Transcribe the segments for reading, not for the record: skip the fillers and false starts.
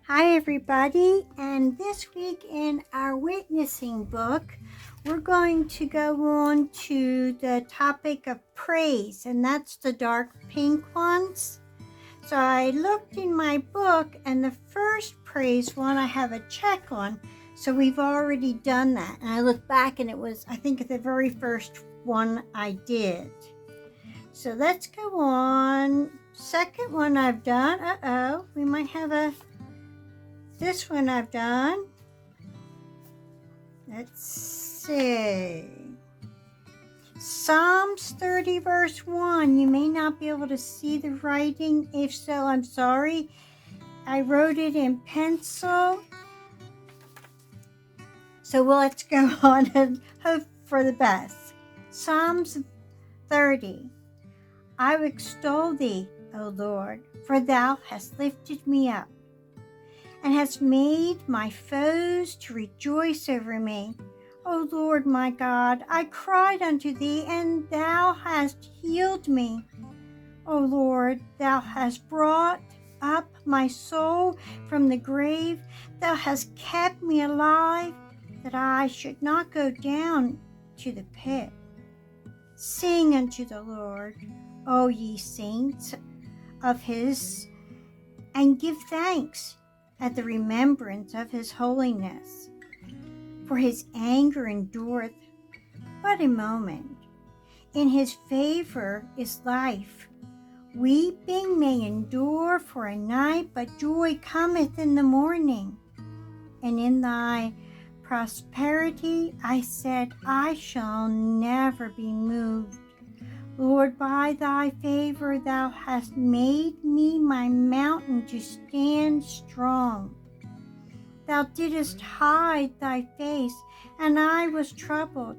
Hi everybody, and this week in our witnessing book, we're going to go on to the topic of praise, and that's the dark pink ones. So I looked in my book, and the first praise one I have a check on, so we've already done that. And I looked back and it was, I think, the very first one I did. So let's go on. Second one I've done, we might have this one I've done. Let's see. Psalms 30 verse 1. You may not be able to see the writing. If so, I'm sorry. I wrote it in pencil. So let's go on and hope for the best. Psalms 30. I will extol thee, O Lord, for thou hast lifted me up, and hast made my foes to rejoice over me. O Lord my God, I cried unto thee, and thou hast healed me. O Lord, thou hast brought up my soul from the grave. Thou hast kept me alive, that I should not go down to the pit. Sing unto the Lord, O ye saints of his, and give thanks at the remembrance of his holiness. For his anger endureth but a moment. In his favor is life. Weeping may endure for a night, but joy cometh in the morning. And in thy prosperity I said, I shall never be moved. Lord, by thy favor thou hast made me my mountain to stand strong. Thou didst hide thy face, and I was troubled.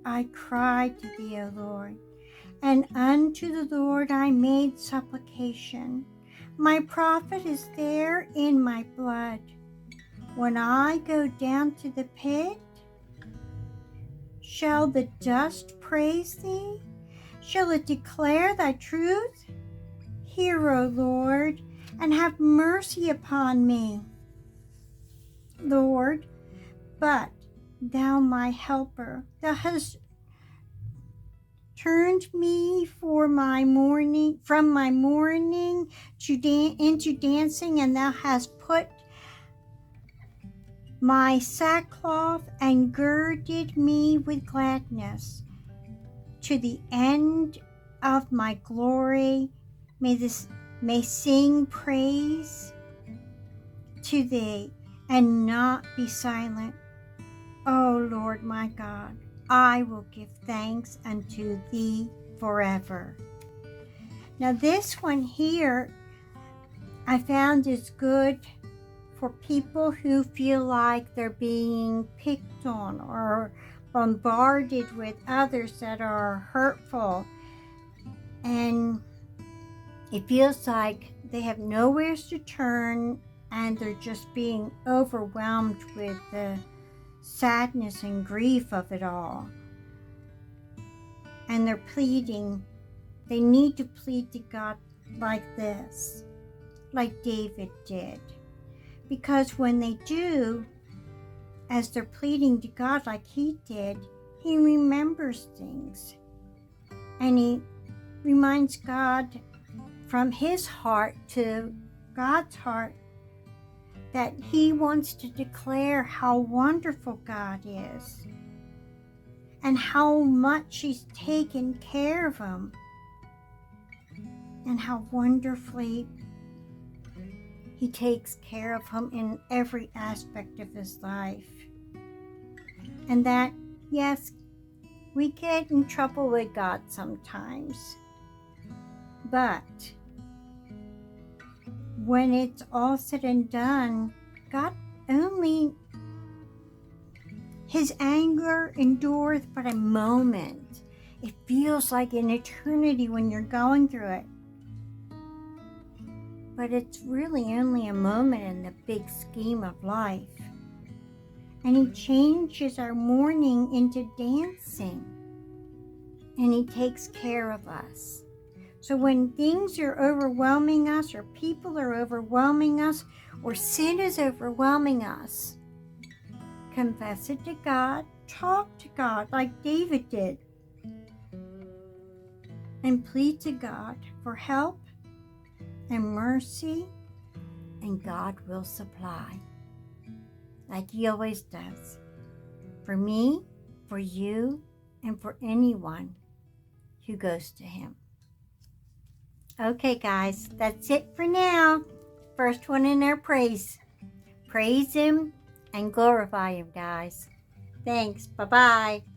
I cried to thee, O Lord, and unto the Lord I made supplication. My profit is there in my blood. When I go down to the pit, shall the dust praise thee? Shall it declare thy truth? Hear, O Lord, and have mercy upon me. Lord, but thou my helper, thou hast turned me from my mourning into dancing, and thou hast put my sackcloth and girded me with gladness. To the end of my glory may sing praise to thee, and not be silent. O Lord my God, I will give thanks unto thee forever. Now this one here I found is good for people who feel like they're being picked on or bombarded with others that are hurtful, and it feels like they have nowhere to turn, and they're just being overwhelmed with the sadness and grief of it all. And they're pleading, they need to plead to God like this, like David did. Because when they do, as they're pleading to God like he did, he remembers things. And he reminds God from his heart to God's heart that he wants to declare how wonderful God is and how much he's taken care of him and how wonderfully he takes care of him in every aspect of his life. And that, yes, we get in trouble with God sometimes, but when it's all said and done, God only, his anger endureth but a moment. It feels like an eternity when you're going through it. But it's really only a moment in the big scheme of life. And he changes our mourning into dancing. And he takes care of us. So when things are overwhelming us, or people are overwhelming us, or sin is overwhelming us, confess it to God, talk to God like David did, and plead to God for help and mercy, and God will supply, like He always does, for me, for you, and for anyone who goes to Him. Okay, guys, that's it for now. First one in our praise. Praise Him and glorify Him, guys. Thanks. Bye-bye.